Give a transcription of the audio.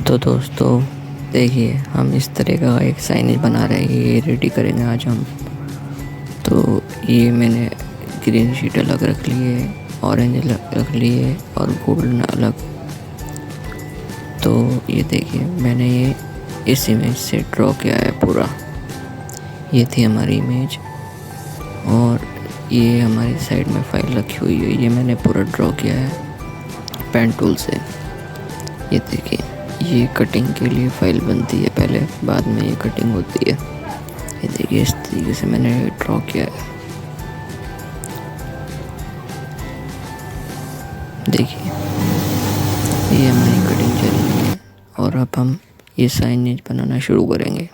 तो दोस्तों देखिए, हम इस तरह का एक साइनेज बना रहे हैं। ये रेडी करेंगे आज हम। तो ये मैंने ग्रीन शीट अलग रख ली है, ऑरेंज अलग रख ली है और गोल्डन अलग। तो ये देखिए, मैंने ये इस इमेज से ड्रॉ किया है पूरा। ये थी हमारी इमेज और ये हमारी साइड में फाइल रखी हुई है। ये मैंने पूरा ड्रॉ किया है पेन टूल से। ये देखिए, ये कटिंग के लिए फाइल बनती है पहले, बाद में ये कटिंग होती है। ये देखिए, इस तरीके से मैंने ड्रॉ किया है। देखिए, ये हमारी कटिंग चल रही है और अब हम ये साइनेज बनाना शुरू करेंगे।